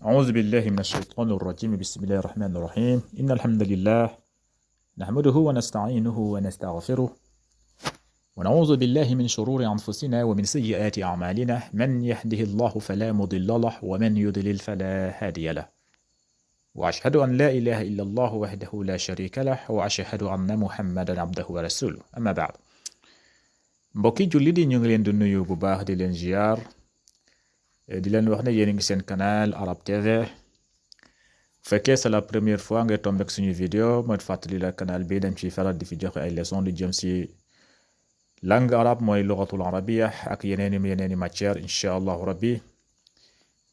أعوذ بالله من الشيطان الرجيم. بسم الله الرحمن الرحيم. إن الحمد لله نحمده ونستعينه ونستغفره ونعوذ بالله من شرور أنفسنا ومن سيئات أعمالنا. من يهده الله فلا مضل له ومن يضلل فلا هادي له. وأشهد أن لا إله إلا الله وحده لا شريك له وأشهد أن محمدا عبده ورسوله. أما بعد. mbokki julli di ñu ngi leen di nuyu bu baax di leen ziar di leen wax ne yéen a ngi seen canal Arab TV. fekkee c'est la première fois nga tombé ak suñu vidéo mooy fàttali la canal bi dañ ciy faral di fi joxe ay leçons lu jëm ci langue arabe mooy lugatul arabiya ak yeneeni matière incha allahu rabbi.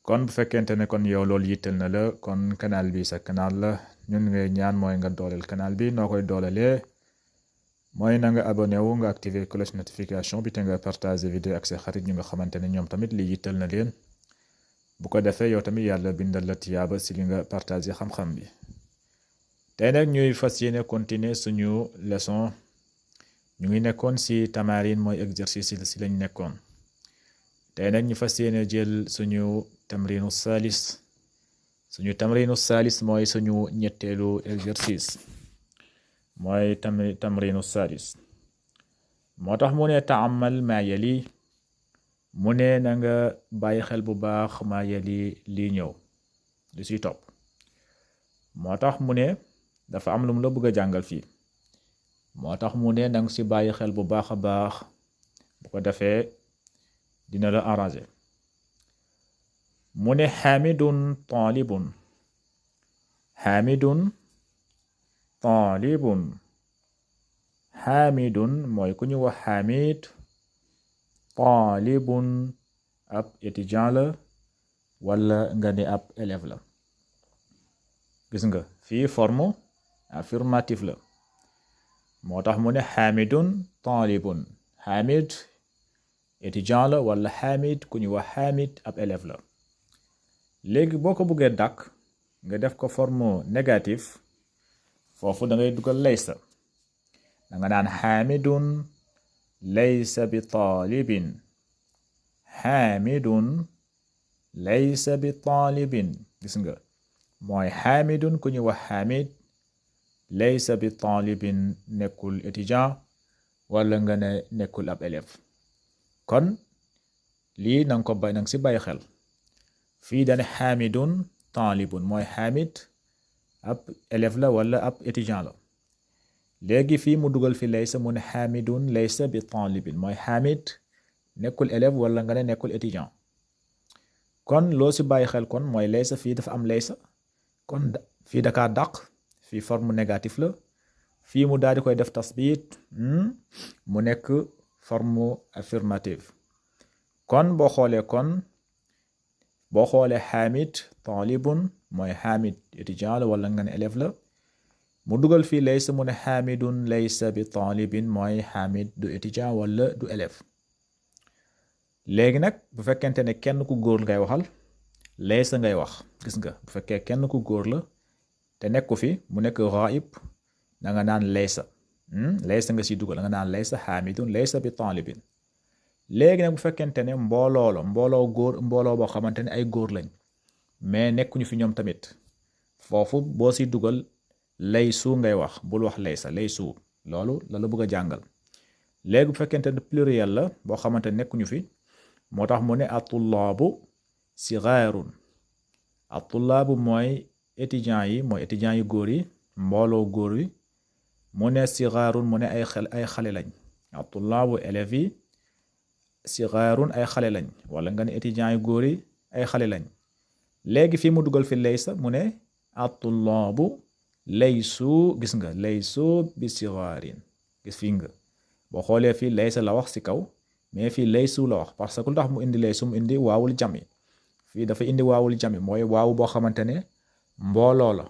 kon bu fekkente ne kon yow loolu yittal na la kon canal bi sa canal la ñun ngay ñaan mooy nga dooleel canal bi noo koy doolelee mooy na nga abonné wu nga activer cloche notification bi te nga partager vidéo ak sa xarit ñu nga xamante ne ñoom tamit li yittal na leen bu ko defee yow tamit yàlla bindal la tiyaaba si li nga partager xam-xam bi. tey nag ñuy fas yéene continuer suñu leçon ñu ngi nekkoon si tamarin mooy exercice si lañ nekkoon. tey nag ñu fas yéene jël suñu tamrinu salis mooy suñu ñetteelu exercice mooy tamrinu salis. moo tax mu ne taamal maa yali mu ne na nga bàyyi xel bu baax maa yali lii ñëw li siy topp. moo tax mu ne dafa am lu mu la bëgg a jàngal fii moo tax mu ne nanga si bàyyi xel bu baax a baax bu ko defee dina la arranger. mu ne xaamidun taalibun xaamidun taalibun xaamidun mooy ku ñu wax xaamid taalibun ab étudiant la wala nga ne ab élève la. gis nga fii forme affirmative la moo tax mu ne xaamidun taalibun xaamid étudiant la wala xaamid ku ñu wax xaamid ab élève la. léegi boo ko buggee dàkk nga def ko forme négative foofu da ngay dugal laysa da nga naan xaamidun laysa bi taalibin xaamidun laysa bi taalibin. gis nga mooy xaamidun ku ñu wax xaamid laysa bi taalibin nekkul étudiant wala nga ne nekkul ab élève. kon lii nanga ko nanga si bàyyi xel fii dane xaamidun taalibun mooy xaamid ab élève la wala ab étudiant la. léegi fii mu dugal fi laysa mu ne xaamidun laysa bi taalibin mooy xaamid nekkul élève wala nga ne nekkul étudiant. kon loo si bàyyi xel kon mooy laysa fii dafa am laysa kon fii dakaa dàq fii forme négatif la fii mu daal di koy def tasbit mu nekk forme affirmative. kon boo xoolee xaamid taalibun mooy xaamid étudiant la wala nga ne élève la mu dugal fii laysa mu ne xaamidun laysa bi taalibin mooy xaamid du étudiant wala du élève. léegi nag bu fekkente ne kenn ku góor ngay waxal laysa ngay wax. gis nga bu fekkee kenn ku góor la te nekku fi mu nekk ghaib da nga naan laysa laysa nga si dugal da nga naan laysa xaamidun laysa bi taalibin. léegi nag bu fekkente ne mbooloo góor mbooloo boo xamante ne ay góor lañ mais nekkuñu fi ñoom tamit foofu boo si dugal laysu ngay wax bul wax laysa laysu loolu la bëgg a jàngal. léegi bu fekkente ne pluriel la boo xamante ne nekkuñu fi moo tax mu ne atullaabu sigaarun atullaabu mooy étudiants yi mooy étudiants yu góor yi mbooloo góor yi mu ne sigaarun mu ne ay xale lañ atullaabu élèves yi sigaarun ay xale lañ wala nga ne étudiants yu góor yi ay xale lañ. léegi fii mu dugal fi laysa mu ne atullaabu laysu. gis nga laysu bi sigaarin. gis fii nga boo xoolee fii laysa la wax si kaw mais fii laysu la wax parce que lu tax mu indi laysu mu indi waawul jami fii dafa indi waawul jami mooy waawu boo xamante ne mbooloo la.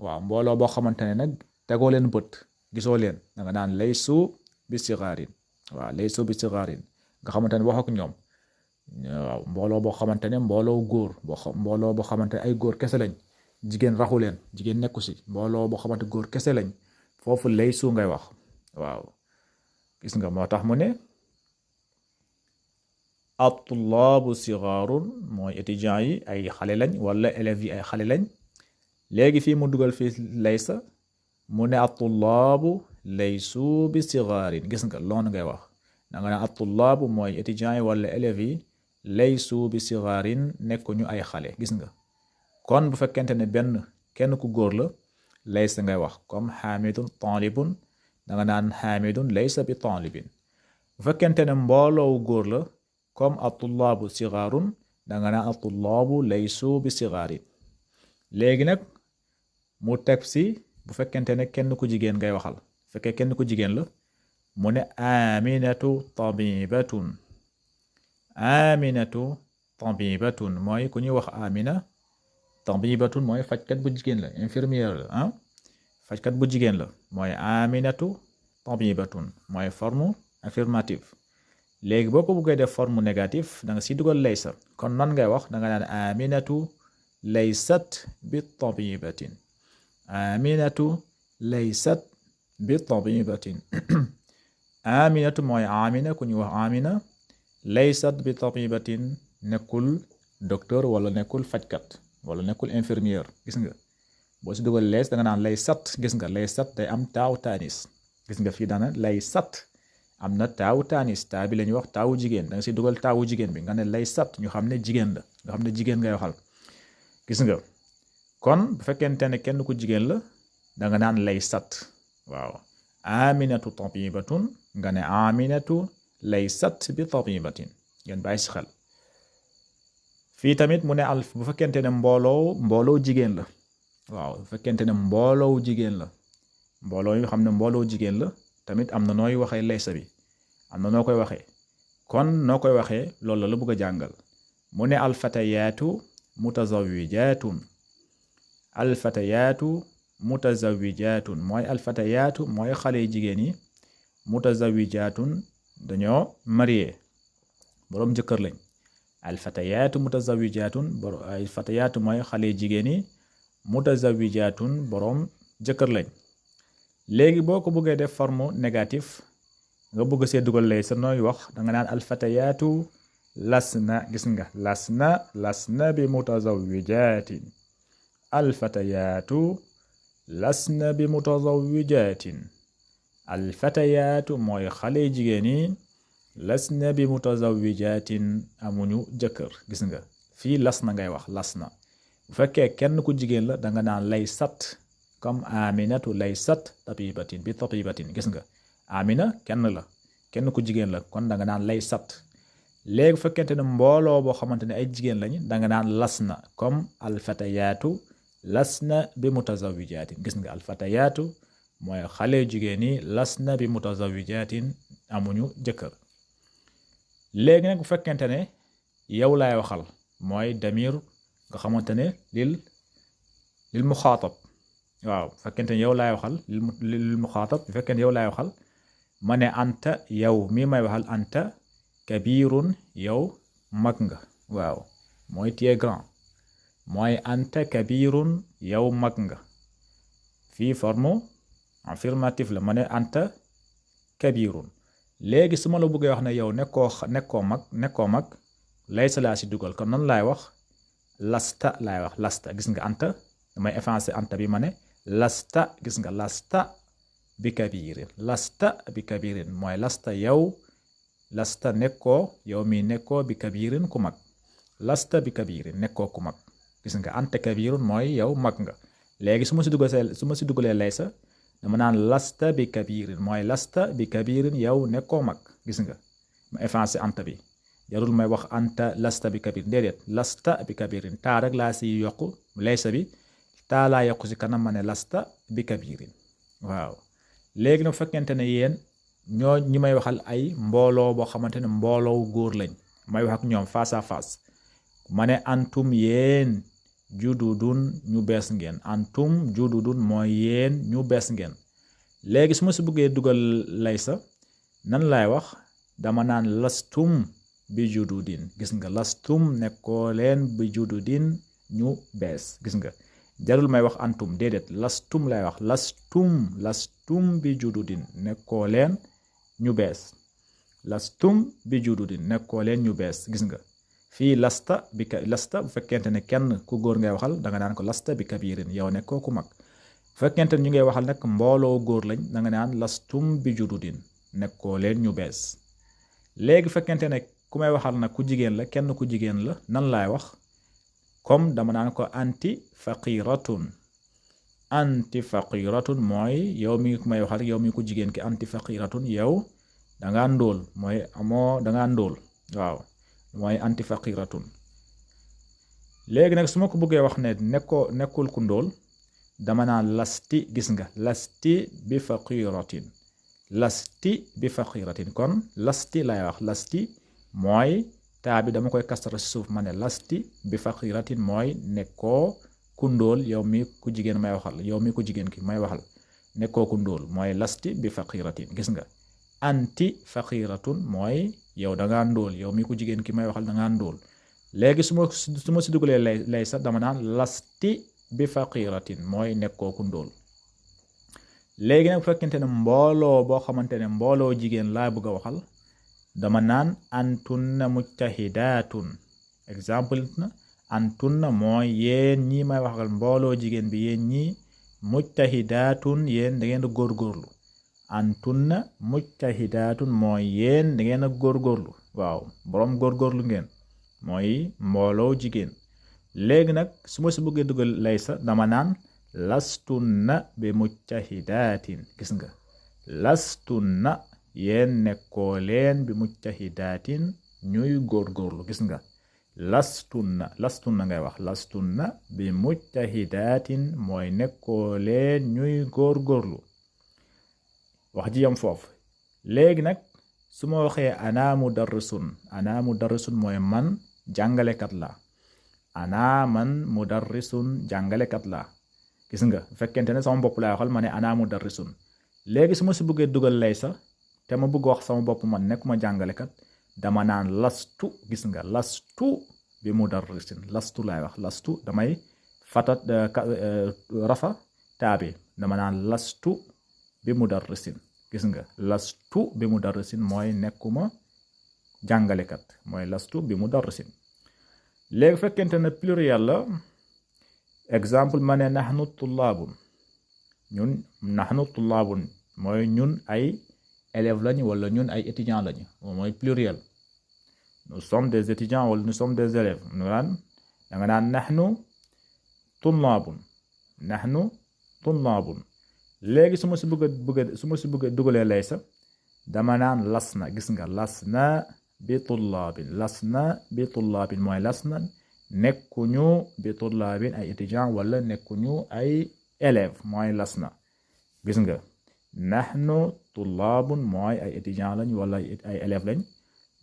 waaw mbooloo boo xamante ne nag tegoo leen bët gisoo leen da nga naan laysu bi sigaarin. waaw laysu bi sigaarin nga xamante ne wax ak ñoom. waaw mbooloo boo xamante ne mbooloo góor mbooloo boo xamante ne ay góor kese lañ jigéen raxu leen jigéen nekku si mbooloo boo xamante góor kese lañ foofu laysu ngay wax. waaw gis nga moo tax mu ne at-tullaabu sigaarun mooy étudiants yi ay xale lañ wala élèves yi ay xale lañ léegi fii mu dugal fii laysa mu ne at-tullaabu laysu bi sigaarin gis nga loolu ngay wax da nga naan at-tullaabu mooy étudiants yi wala élèves yi laysu bi sigaarin nekkuñu ay xale gis nga kon bu fekkente ne kenn ku góor la laysa ngay wax comme xaamidun taalibun da nga naan xaamidun laysa bi taalibin bu fekkente ne mbooloowu góor la comme at-tullaabu sigaarun da nga naan at-tullaabu laysu bi sigaarin léegi nag mu teg si bu fekkente ne kenn ku jigéen ngay waxal fekkee kenn ku jigéen la mu ne aminatu tabibatun aminatu tabibatun mooy ku ñuy wax amina tabibatun mooy fajkat bu jigéen la infirmière la ah fajkat bu jigéen la mooy aminatu tabibatun mooy forme affirmative léegi boo ko bëggee def forme négative da nga si dugal laysa kon nan ngay wax da nga naan aminatu laysat bi tabibatin aminatu laysat bi tabibatin aminatu mooy amina ku ñuy wax amina laysat bi tabibatin nekkul docteur wala nekkul fajkat wala nekkul infirmière gis nga boo si dugal lees da nga naan laysat gis nga laysat day am taaw taanis gis nga fii daana laysat am na taawu taanis taa bi la ñuy wax taawu jigéen da nga si dugal taawu jigéen bi nga ne laysat ñu xam ne jigéen la nga xam ne jigéen ngay waxal gis nga kon bu fekkente ne kenn ku jigéen la da nga naan laysat waaw aminatu tabibatun nga ne aminatu laysat bi tabibatin ngeen bàyyi si xel fii tamit mu ne bu fekkente ne mbooloo jigéen la waaw bu fekkente ne mbooloo jigéen la mbooloo yi xam ne mbooloo jigéen la tamit am na nooy waxee laysa bi am na noo koy waxee kon noo koy waxee loolu la bëgg a jàngal mu ne alfatayaatu mutazawijatun alfatayaatu mutazawijatun mooy alfatayaatu mooy xale jigéen yi mutazawijatun dañoo marié boroom jëkkër lañ alfatayaatu mutazawijatun alfatayaatu mooy xale jigéen yi mutazawijatun boroom jëkkër lañ léegi boo ko bëggee def forme négatif nga bëgg see dugal lay sa nooy wax da nga naan alfatayaatu lasna gis nga lasna bi mutazawijatin alfatayaatu lasna bi mutazawijatin alfatayaatu mooy xale jigéen yi lasna bi mutazawijatin amuñu jëkkër gis nga fii lasna ngay wax lasna bu fekkee kenn ku jigéen la da nga naan laysat comme aminatu laysat tabibatin bi tabibatin gis nga amina kenn ku jigéen la kon da nga naan laysat léegi bu fekkente ne mbooloo boo xamante ne ay jigéen lañu da nga naan lasna comme alfatayaatu lasna bi mutazawijatin gis nga alfatayaatu mooy xale jigéen yi lasna bi mutazawijatin amuñu jëkkër léegi nag bu fekkente ne yow laay waxal mooy damir nga xamante ne lil muxaatab waaw bu fekkente ne yow laay waxal lil muxaatab bu fekkente ne yow laay waxal ma ne anta yow mii may waxal anta kabirun yow mag nga waaw mooy tu es grand mooy anta kabirun yow mag nga fii forme affirmative la ma ne anta kabirun léegi su ma la bëggee wax ne yow nekkoo mag laysa laa si dugal kon nan laay wax lasta laay wax lasta gis nga anta damay effacer anta bi ma ne lasta gis nga lasta bi kabirin mooy lasta yow lasta nekkoo yow mi nekkoo bi kabirin ku mag lasta bi kabirin nekkoo ku mag gis nga anta kabirun mooy yow mag nga léegi su ma si dugalee laysa dama naan lasta bi kabirin mooy lasta bi kabirin yow nekkoo mag gis nga ma effacé anta bi jarul may wax anta lasta bi kabirin déedéet lasta bi kabirin taa rek laa si yokku laysa bi taa laa yokku si kanam ma ne lasta bi kabirin waaw léegi nag fekkente ne yéen ñi may waxal ay mbooloo boo xamante ne mbooloo góor lañ may wax ak ñoom face à face ma ne antum yéen jududun ñu bees ngeen antum jududun mooy yéen ñu bees ngeen léegi su ma si bëggee dugal laysa nan laay wax dama naan lastum bi jududin gis nga lastum nekkoo leen bi jududin ñu bees gis nga jarul may wax antum déedéet lastum lay wax lastum bi jududin nekkoo leen ñu bees lastum bi jududin nekkoo leen ñu bees gis nga fii lasta bu fekkente ne kenn ku góor ngay waxal da nga naan ko lasta bi kabirin yow nekkoo ku mag bu fekkente ne ñu ngay waxal nag mbooloo góor lañ da nga naan lastum bi jududin nekkoo leen ñu bees léegi fekkente ne ku may waxal nag ku jigéen la kenn ku jigéen la nan laay wax comme dama naan ko anti faqiratun mooy yow mi ku may waxal yow mi ku jigéen ki anti faqiratun yow danga ndóol mooy amoo danga ndóol waaw mooy anti faqiratun léegi nag su ma ko bëggee wax ne nekkul ku ndóol dama naan lasti gis nga lasti bi faqiratin kon lasti lay wax lasti mooy taa bi dama koy kasara si suuf ma ne lasti bi faqiratin mooy nekkoo ku ndóol yow mi ku jigéen may waxal yow mi ku jigéen ki may waxal nekkoo ku ndóol mooy lasti bi faqiratin gis nga anti faqiratun mooy yow dangaa ndóol yow mi ku jigéen ki may waxal dangaa ndóol léegi su ma si dugalee lay sax dama naan lasti bi faqiratin mooy nekkoo ku ndóol léegi nag bu fekkente ne mbooloo boo xamante ne mbooloo jigéen laa bëgg a waxal dama naan antunna mujtahidatun exemple na antunna mooy yéen ñi may waxal mbooloo jigéen bi yéen ñi mujtahidatun yéen da ngeen a góorgóorlu antunna mujtahidatun mooy yéen da ngeen a góorgóorlu waaw boroom góorgóorlu ngeen mooy mbooloo jigéen léegi nag su ma si bëggee dugal laysa dama naan lastunna bi mujtahidatin gis nga lastunna yéen nekkoo leen bi mujtahidatin ñuy góorgóorlu gis nga lastunna ngay wax lastunna bi mujtahidatin mooy nekkoo leen ñuy góorgóorlu wax ji yam foofu léegi nag su ma waxee ana mudarrisun mooy man jàngalekat la ana man mudarrisun jàngalekat la gis nga fekkente ne sama bopp laay waxal ma ne ana mudarrisun léegi su ma si bëggee dugal lay sax te ma bëgg wax sama bopp man nekkuma jàngalekat dama naan lastu gis nga lastu bi mudarrisin lastu laay wax lastu damay fatat rafa taabi dama naan lastu bi mudarrisin gis nga lastu bi mudarrisin mooy nekkuma jàngalekat mooy lastu bi mudarrisin léegi fekkente ne pluriel la exemple ma ne nahnu tullaabun mooy ñun ay élèves lañu wala ñun ay étudiants lañu mooy pluriel nous sommes des étudiants wala nous sommes des élèves nu naan da nga naan nahnu tullaabun léegi su ma si bëgg dugalee laysa dama naan lasna gis nga lasna bi tullaabin mooy lasna nekkuñu bi tullaabin ay étudiants wala nekkuñu ay élèves mooy lasna gis nga nahnu tullaabun mooy ay étudiants lañ wala ay élèves lañ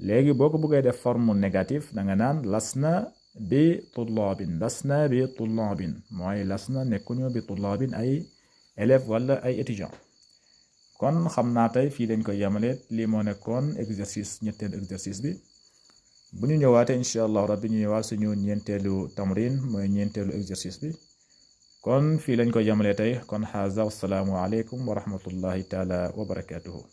léegi boo ko bëggee def forme négative da nga naan lasna bi tullaabin mooy lasna nekkuñu bi tullaabin ay élèves wala ay étudiants kon xam naa tey fii dañ koy yemale lii moo nekkoon ñetteelu exercice bi bu ñu ñëwaatee incha allahu rabbi ñu ñëwaat suñu ñeenteelu tamrin mooy ñeenteelu exercice bi kon fii lañ koy yemale tey kon xaaza wassalaamu aleykum wa rahmatullahi taala wa barakatuhu